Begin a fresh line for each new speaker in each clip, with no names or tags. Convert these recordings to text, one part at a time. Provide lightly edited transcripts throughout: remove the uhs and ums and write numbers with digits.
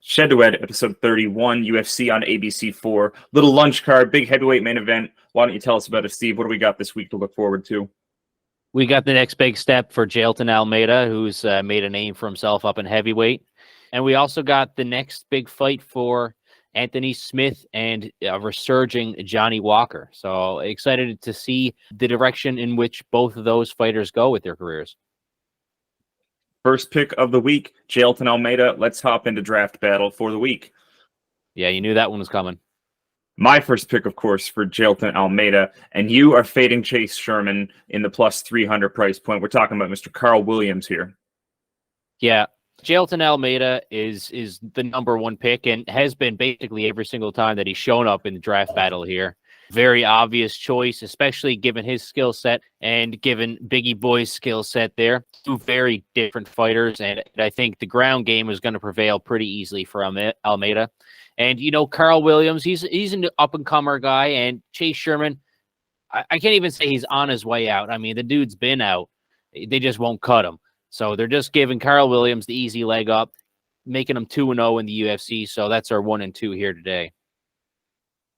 Shed2Ed, episode 31, UFC on ABC4. Little lunch card, big heavyweight main event. Why don't you tell us about it, Steve? What do we got this week to look forward to?
We got the next big step for Jailton Almeida, who's made a name for himself up in heavyweight. And we also got the next big fight for Anthony Smith and resurging Johnny Walker. So excited to see the direction in which both of those fighters go with their careers.
First pick of the week, Jailton Almeida. Let's hop into draft battle for the week.
Yeah, you knew that one was coming.
My first pick, of course, for Jailton Almeida, and you are fading Chase Sherman in the plus 300 price point. We're talking about Mr. Carl Williams here.
Yeah, Jailton Almeida is the number one pick and has been basically every single time that he's shown up in the draft battle here. Very obvious choice, especially given his skill set and given Biggie Boy's skill set there. Two very different fighters, and I think the ground game is going to prevail pretty easily for Almeida. And, you know, Carl Williams, he's an up-and-comer guy, and Chase Sherman, I can't even say he's on his way out. I mean, the dude's been out. They just won't cut him. So they're just giving Carl Williams the easy leg up, making him 2-0 in the UFC. So that's our 1 and 2 here today.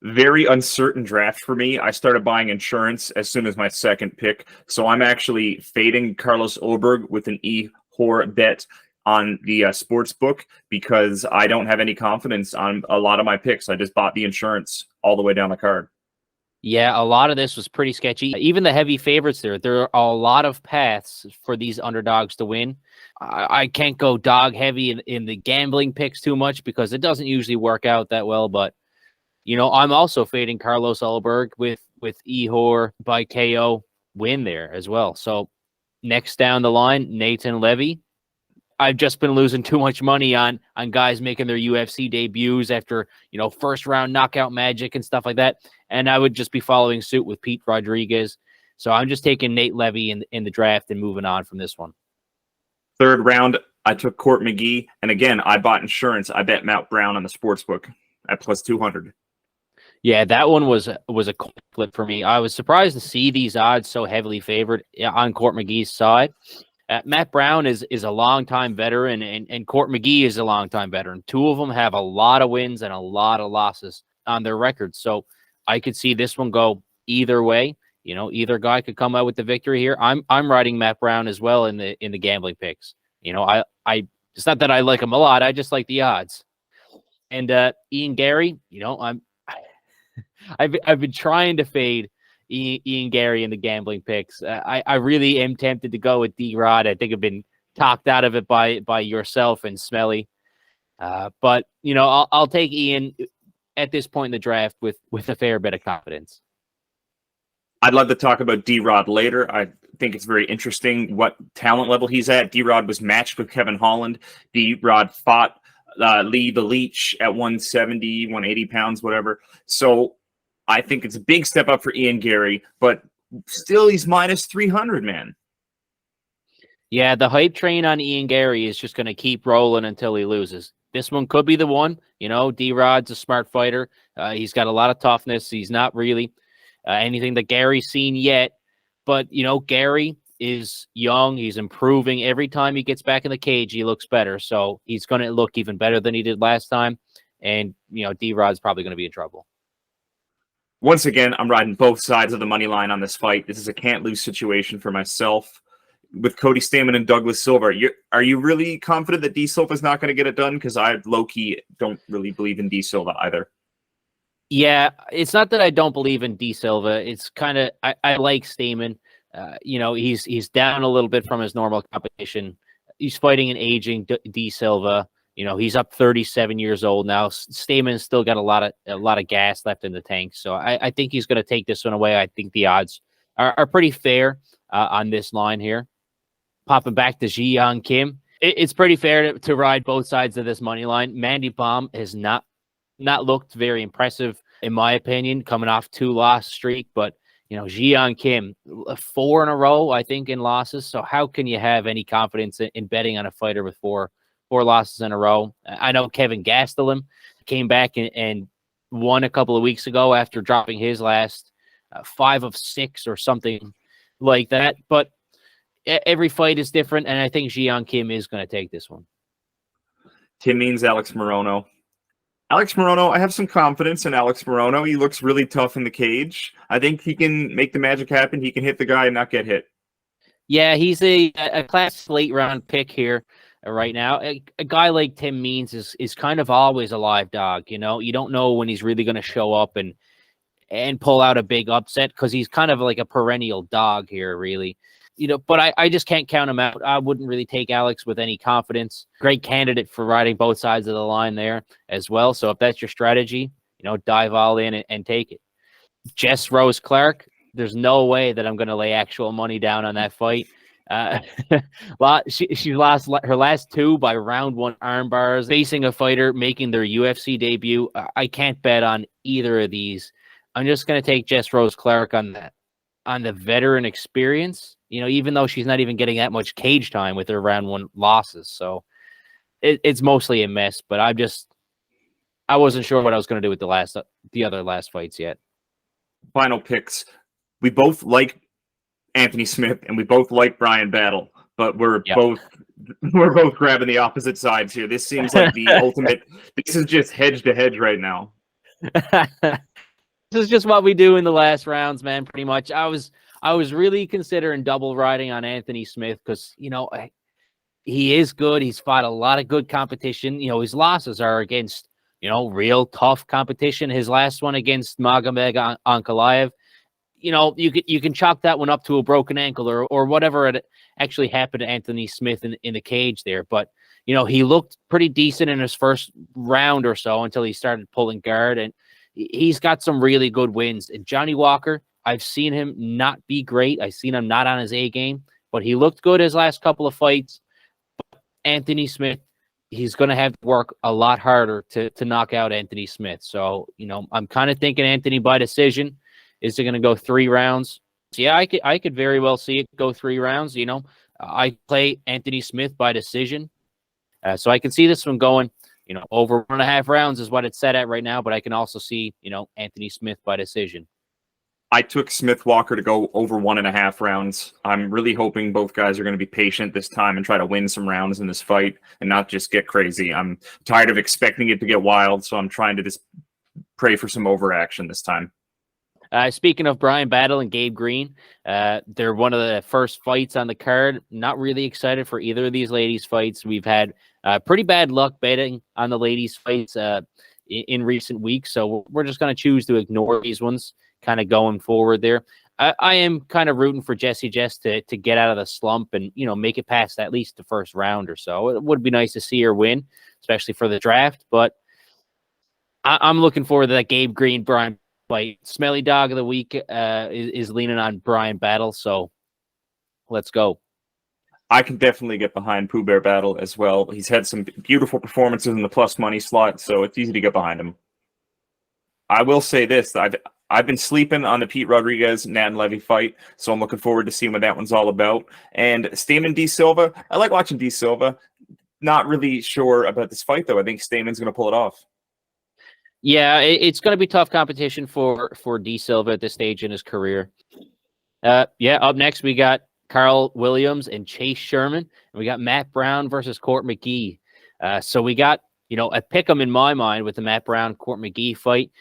Very uncertain draft for me. I started buying insurance as soon as my second pick. So I'm actually fading Carlos Oberg with an E-Hor bet on the sports book because I don't have any confidence on a lot of my picks. I just bought the insurance all the way down the card.
Yeah, a lot of this was pretty sketchy. Even the heavy favorites there are a lot of paths for these underdogs to win. I can't go dog heavy in the gambling picks too much because it doesn't usually work out that well. But, you know, I'm also fading Carlos Oberg with E-Hor by KO win there as well. So next down the line, Nathan Levy. I've just been losing too much money on guys making their UFC debuts after, you know, first round knockout magic and stuff like that. And I would just be following suit with Pete Rodriguez. So I'm just taking Nate Levy in the draft and moving on from this one.
Third round, I took Court McGee. And again, I bought insurance. I bet Matt Brown on the sportsbook at plus 200.
Yeah, that one was a coin flip for me. I was surprised to see these odds so heavily favored on Court McGee's side. Matt Brown is a longtime veteran, and Court McGee is a longtime veteran. Two of them have a lot of wins and a lot of losses on their records. So I could see this one go either way. You know, either guy could come out with the victory here. I'm riding Matt Brown as well in the gambling picks. You know, I it's not that I like him a lot. I just like the odds. And Ian Gary, you know, I've been trying to fade Ian Gary in the gambling picks. I really am tempted to go with D-Rod. I think I've been talked out of it by yourself and Smelly. But, you know, I'll take Ian at this point in the draft with a fair bit of confidence.
I'd love to talk about D-Rod later. I think it's very interesting what talent level he's at. D-Rod was matched with Kevin Holland. D-Rod fought Lee the Leech at 170, 180 pounds, whatever. So I think it's a big step up for Ian Gary, but still he's minus 300, man.
Yeah, the hype train on Ian Gary is just going to keep rolling until he loses. This one could be the one. You know, D-Rod's a smart fighter. He's got a lot of toughness. He's not really anything that Gary's seen yet. But, you know, Gary is young. He's improving. Every time he gets back in the cage, he looks better. So he's going to look even better than he did last time. And, you know, D-Rod's probably going to be in trouble.
Once again, I'm riding both sides of the money line on this fight. This is a can't-lose situation for myself. With Cody Stamann and Douglas Silva, are you really confident that D Silva is not going to get it done? Because I low-key don't really believe in D Silva either.
Yeah, it's not that I don't believe in D Silva. It's kind of I like Stamann. You know, he's down a little bit from his normal competition. He's fighting an aging D Silva. You know, he's up 37 years old now. Stamann's still got a lot of gas left in the tank. So I think he's going to take this one away. I think the odds are pretty fair on this line here. Popping back to Ji Yeon Kim. It's pretty fair to ride both sides of this money line. Mandy Baum has not looked very impressive, in my opinion, coming off 2-loss streak. But, you know, Ji Yeon Kim, 4 in a row, I think, in losses. So how can you have any confidence in betting on a fighter with four losses in a row? I know Kevin Gastelum came back and won a couple of weeks ago after dropping his last 5 of 6 or something like that. But every fight is different, and I think Ji Yeon Kim is going to take this one.
Tim Means, Alex Morono. Alex Morono, I have some confidence in Alex Morono. He looks really tough in the cage. I think he can make the magic happen. He can hit the guy and not get hit.
Yeah, he's a class late round pick here right now. A guy like Tim Means is kind of always a live dog. You know, you don't know when he's really going to show up and pull out a big upset because he's kind of like a perennial dog here, really. You know, but I just can't count him out. I wouldn't really take Alex with any confidence. Great candidate for riding both sides of the line there as well. So if that's your strategy, you know, dive all in and take it. Jess Rose Clark, there's no way that I'm going to lay actual money down on that fight. She lost her last two by round one arm bars, facing a fighter making their UFC debut. I can't bet on either of these. I'm just going to take Jess Rose Clark on that, on the veteran experience, you know, even though she's not even getting that much cage time with her round one losses. So it's mostly a mess, but I wasn't sure what I was going to do with the other last fights yet.
Final picks. We both like Anthony Smith and we both like Brian Battle, but we're both grabbing the opposite sides here. This seems like the ultimate. This is just hedge to hedge right now.
This is just what we do in the last rounds, man. Pretty much. I was really considering double riding on Anthony Smith because, you know, he is good. He's fought a lot of good competition. You know, his losses are against, you know, real tough competition. His last one against Magomed Ankalaev, you know, you can chalk that one up to a broken ankle or whatever it actually happened to Anthony Smith in the cage there. But, you know, he looked pretty decent in his first round or so until he started pulling guard, and he's got some really good wins. And Johnny Walker, I've seen him not be great. I've seen him not on his A game, but he looked good his last couple of fights. But Anthony Smith, he's going to have to work a lot harder to knock out Anthony Smith. So, you know, I'm kind of thinking Anthony by decision. Is it going to go 3 rounds? So, yeah, I could very well see it go 3 rounds. You know, I play Anthony Smith by decision. So I can see this one going, you know, over 1.5 rounds is what it's set at right now. But I can also see, you know, Anthony Smith by decision.
I took Smith Walker to go over 1.5 rounds. I'm really hoping both guys are going to be patient this time and try to win some rounds in this fight and not just get crazy. I'm tired of expecting it to get wild, so I'm trying to just pray for some overaction this time.
Speaking of Brian Battle and Gabe Green, they're one of the first fights on the card. Not really excited for either of these ladies' fights. We've had pretty bad luck betting on the ladies' fights in recent weeks, so we're just going to choose to ignore these ones kind of going forward there. I am kind of rooting for Jessie Jess to get out of the slump and, you know, make it past at least the first round or so. It would be nice to see her win, especially for the draft, but I'm looking forward to that Gabe Green Brian fight. Smelly dog of the week is leaning on Brian Battle, so let's go.
I can definitely get behind Pooh Bear Battle as well. He's had some beautiful performances in the plus money slot, so it's easy to get behind him. I will say this: I've been sleeping on the Pete Rodriguez Nat Levy fight, so I'm looking forward to seeing what that one's all about. And Stamen D Silva, I like watching D Silva. Not really sure about this fight though. I think Stamen's going to pull it off.
Yeah, it's going to be tough competition for D Silva at this stage in his career. Yeah, up next we got Carl Williams and Chase Sherman, and we got Matt Brown versus Court McGee. So we got, you know, a pick 'em in my mind with the Matt Brown Court McGee fight.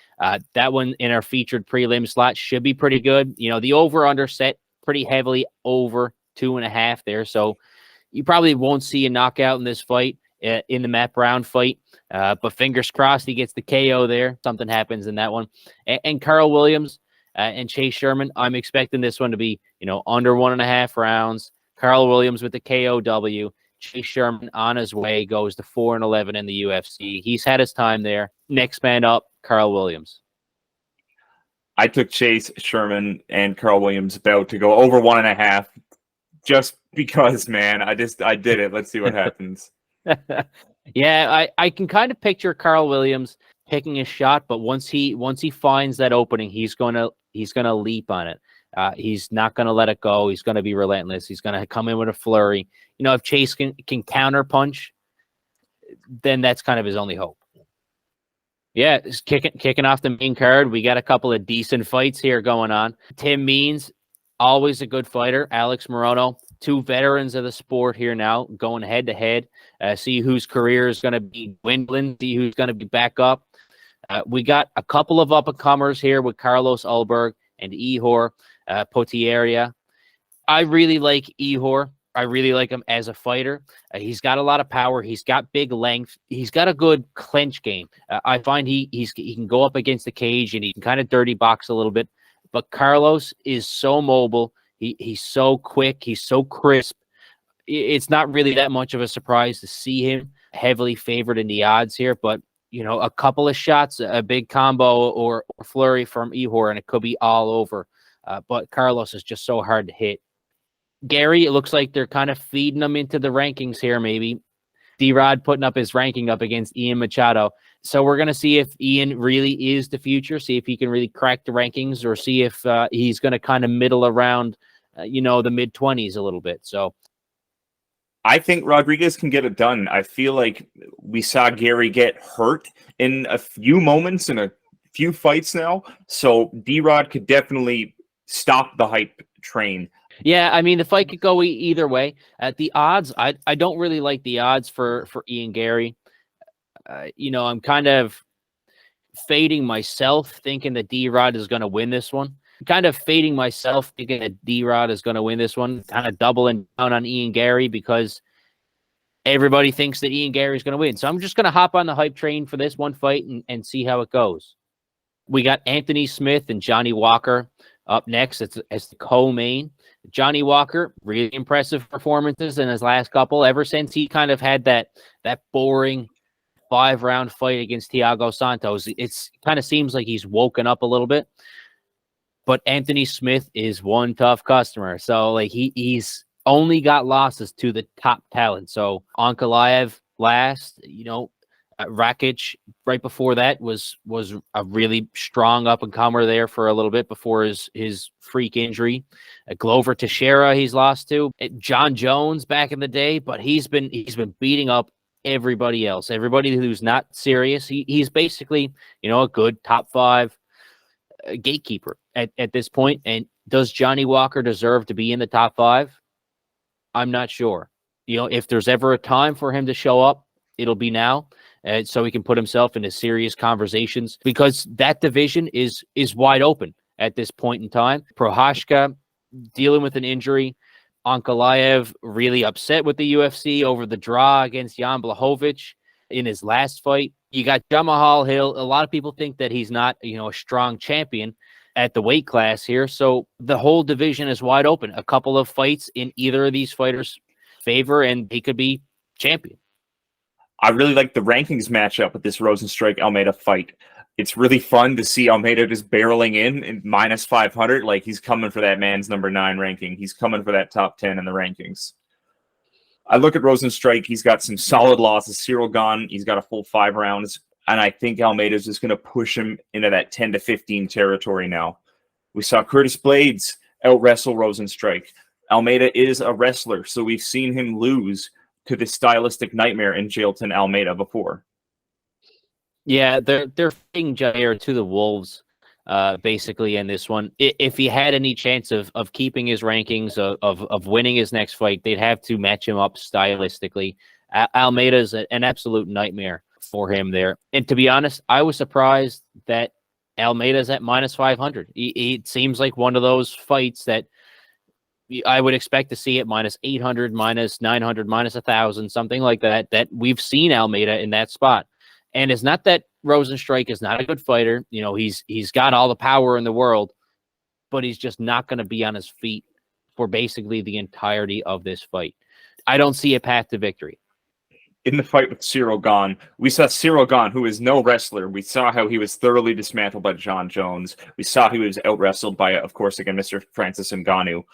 That one in our featured prelim slot should be pretty good. You know, the over under set pretty heavily over 2.5 there, so you probably won't see a knockout in this fight. In the Matt Brown fight, but fingers crossed he gets the KO there. Something happens in that one. And Carl Williams and Chase Sherman, I'm expecting this one to be, you know, under 1.5 rounds. Carl Williams with the KOW. Chase Sherman on his way, goes to 4-11 in the UFC. He's had his time there. Next man up, Carl Williams.
I took Chase Sherman and Carl Williams about to go over 1.5 just because, man. I did it. Let's see what happens.
Yeah, I can kind of picture Carl Williams picking a shot, but once he finds that opening, he's gonna leap on it. He's not gonna let it go. He's gonna be relentless. He's gonna come in with a flurry. You know, if Chase can counter punch, then that's kind of his only hope. Yeah, kicking off the main card. We got a couple of decent fights here going on. Tim Means, always a good fighter. Alex Morono, two veterans of the sport here now going head to head. See whose career is going to be dwindling, see who's going to be back up. We got a couple of up-and-comers here with Carlos Ulberg and Ihor Potieria. I really like Ihor. I really like him as a fighter. He's got a lot of power. He's got big length. He's got a good clinch game. I find he can go up against the cage and he can kind of dirty box a little bit. But Carlos is so mobile. He's so quick. He's so crisp. It's not really that much of a surprise to see him heavily favored in the odds here. But, you know, a couple of shots, a big combo or flurry from Ihor, and it could be all over. But Carlos is just so hard to hit. Gary, it looks like they're kind of feeding him into the rankings here, maybe. D-Rod putting up his ranking up against Ian Machado. So we're going to see if Ian really is the future, see if he can really crack the rankings, or see if he's going to kind of middle around, you know, the mid-20s a little bit. So
I think Rodriguez can get it done. I feel like we saw Gary get hurt in a few moments in a few fights now. So D-Rod could definitely stop the hype train.
Yeah, I mean, the fight could go either way. At the odds, I don't really like the odds for Ian Gary. You know, I'm kind of fading myself, thinking that D-Rod is going to win this one. Kind of fading myself, thinking that D-Rod is going to win this one. Kind of doubling down on Ian Gary because everybody thinks that Ian Gary is going to win. So I'm just going to hop on the hype train for this one fight and see how it goes. We got Anthony Smith and Johnny Walker up next as the co-main. Johnny Walker, really impressive performances in his last couple, ever since he kind of had that boring 5-round fight against Thiago Santos. It's kind of seems like he's woken up a little bit. But Anthony Smith is one tough customer. So like he's only got losses to the top talent. So Ankalaev last, you know, Rakic right before that was a really strong up-and-comer there for a little bit before his freak injury. Glover Teixeira he's lost to. John Jones back in the day, but he's been beating up everybody else. Everybody who's not serious. He's basically, you know, a good top 5 gatekeeper at this point. And does Johnny Walker deserve to be in the top 5? I'm not sure. You know, if there's ever a time for him to show up, it'll be now. So he can put himself into serious conversations, because that division is wide open at this point in time. Prohashka dealing with an injury. Ankalaev really upset with the UFC over the draw against Jan Blachowicz in his last fight. You got Jamahal Hill. A lot of people think that he's not, you know, a strong champion at the weight class here. So the whole division is wide open. A couple of fights in either of these fighters' favor, and he could be champion.
I really like the rankings matchup with this Rosenstrike Almeida fight. It's really fun to see Almeida just barreling in minus 500. Like he's coming for that man's number 9 ranking. He's coming for that top 10 in the rankings. I look at Rosenstrike. He's got some solid losses. Cyril Gane, he's got a full 5 rounds. And I think Almeida is just going to push him into that 10 to 15 territory now. We saw Curtis Blades out-wrestle Rosenstrike. Almeida is a wrestler, so we've seen him lose to the stylistic nightmare in Jailton Almeida before.
Yeah, they're fighting Jair to the wolves, basically, in this one. If he had any chance of keeping his rankings, of winning his next fight, they'd have to match him up stylistically. Almeida's an absolute nightmare for him there. And to be honest, I was surprised that Almeida's at minus 500. It seems like one of those fights that I would expect to see at minus 800, minus 900, minus 1,000, something like that, that we've seen Almeida in that spot. And it's not that Rosenstrike is not a good fighter. You know, he's got all the power in the world, but he's just not going to be on his feet for basically the entirety of this fight. I don't see a path to victory.
In the fight with Cyril Gane, we saw Cyril Gane, who is no wrestler. We saw how he was thoroughly dismantled by John Jones. We saw he was out-wrestled by, of course, again, Mr. Francis Ngannou.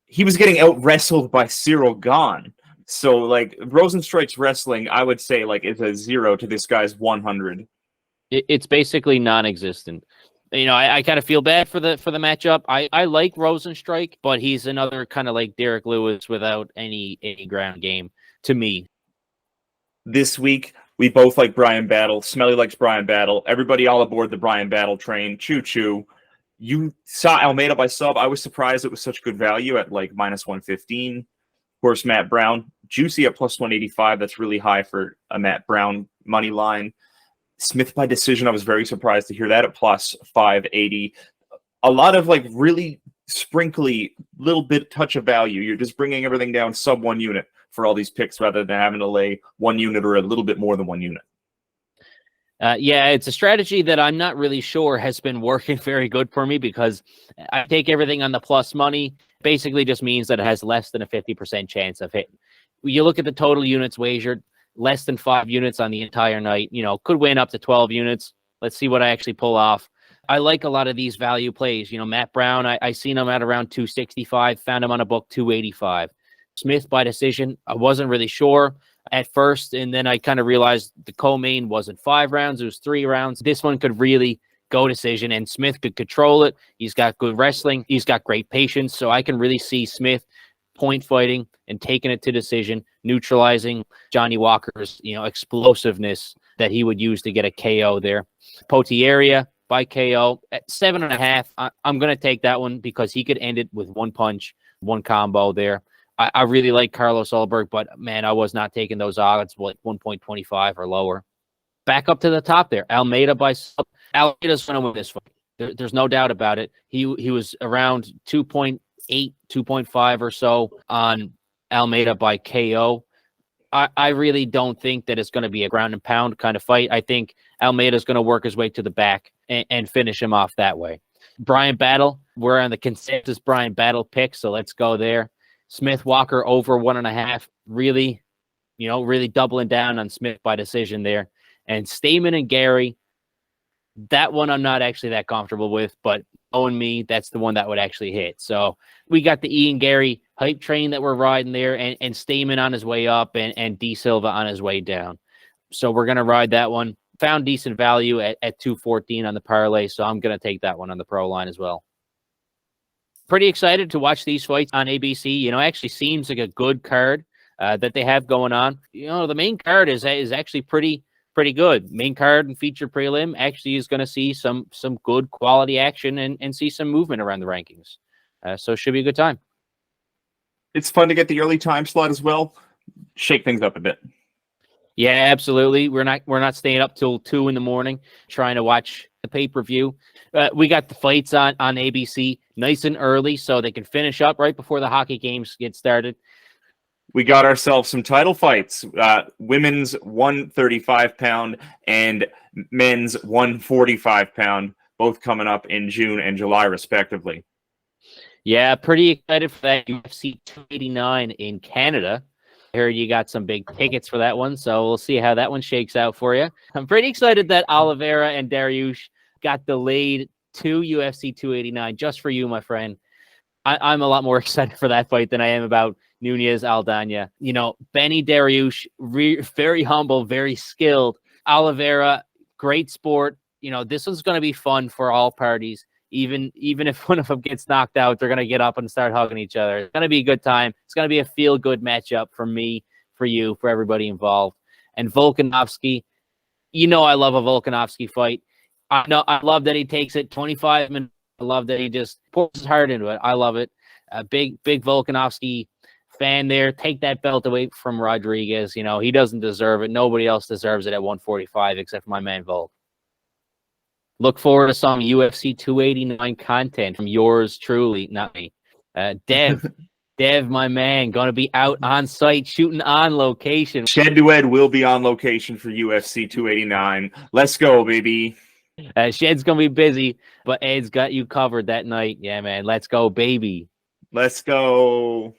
He was getting out-wrestled by Cyril Gane. So, like, Rosenstrike's wrestling, I would say, like, is a 0 to this guy's 100.
It's basically non-existent. You know, I kind of feel bad for the matchup. I like Rosenstrike, but he's another kind of like Derek Lewis without any ground game to me.
This week, we both like Brian Battle. Smelly likes Brian Battle. Everybody all aboard the Brian Battle train. Choo-choo. You saw Almeida by sub. I was surprised it was such good value at like minus 115. course, Matt Brown, juicy at plus 185. That's really high for a Matt Brown money line. Smith by decision, I was very surprised to hear that at plus 580. A lot of like really sprinkly little bit touch of value. You're just bringing everything down sub 1 unit for all these picks rather than having to lay 1 unit or a little bit more than 1 unit.
Yeah, it's a strategy that I'm not really sure has been working very good for me, because I take everything on the plus money. Basically just means that it has less than a 50% chance of hitting. You look at the total units wagered, less than 5 units on the entire night, could win up to 12 units. Let's see what I actually pull off. I like a lot of these value plays. Matt Brown, I seen him at around 265, found him on a book 285. Smith by decision, I wasn't really sure at first, and then I kind of realized the co-main wasn't 5 rounds, it was 3 rounds. This one could really go decision, and Smith could control it. He's got good wrestling, he's got great patience, so I can really see Smith point fighting and taking it to decision, neutralizing Johnny Walker's explosiveness that he would use to get a KO there. Potiera by KO at 7.5. I'm going to take that one because he could end it with 1 punch, 1 combo there. I really like Carlos Ulberg, but man, I was not taking those odds like 1.25 or lower. Back up to the top there. Almeida by sub. Almeida's going to win this fight. There's no doubt about it. He was around 2.8, 2.5 or so on Almeida by KO. I really don't think that it's going to be a ground and pound kind of fight. I think Almeida's going to work his way to the back and finish him off that way. Brian Battle, we're on the consensus Brian Battle pick, so let's go there. Smith Walker over 1.5, really doubling down on Smith by decision there. And Stamen and Gary, that one I'm not actually that comfortable with, but knowing me, that's the one that would actually hit. So we got the Ian Gary hype train that we're riding there, and Stamen on his way up, and D Silva on his way down. So we're going to ride that one. Found decent value at 214 on the parlay, so I'm going to take that one on the pro line as well. Pretty excited to watch these fights on ABC. Actually seems like a good card that they have going on. The main card is actually pretty good. Main card and feature prelim actually is going to see some good quality action and see some movement around the rankings. So it should be a good time.
It's fun to get the early time slot as well. Shake things up a bit.
Yeah, absolutely. We're not staying up till 2 a.m. trying to watch the pay-per-view. We got the fights on ABC nice and early so they can finish up right before the hockey games get started.
We got ourselves some title fights. Women's 135-pound and men's 145-pound, both coming up in June and July, respectively.
Yeah, pretty excited for that UFC 289 in Canada. I heard you got some big tickets for that one, so we'll see how that one shakes out for you. I'm pretty excited that Oliveira and Dariush got delayed to UFC 289 just for you, my friend. I'm a lot more excited for that fight than I am about Nunez Aldana. Benny Dariush, very humble, very skilled. Oliveira, great sport. This one's going to be fun for all parties. Even if one of them gets knocked out, they're going to get up and start hugging each other. It's going to be a good time. It's going to be a feel-good matchup for me, for you, for everybody involved. And Volkanovski, I love a Volkanovski fight. I love that he takes it 25 minutes. I love that he just pours his heart into it. I love it. A big Volkanovski fan there. Take that belt away from Rodriguez. He doesn't deserve it. Nobody else deserves it at 145 except for my man Volk. Look forward to some UFC 289 content from yours truly, not me. Dev, my man, going to be out on site shooting on location.
Shed2Ed will be on location for UFC 289. Let's go, baby.
Shed's going to be busy, but Ed's got you covered that night. Yeah, man. Let's go, baby.
Let's go.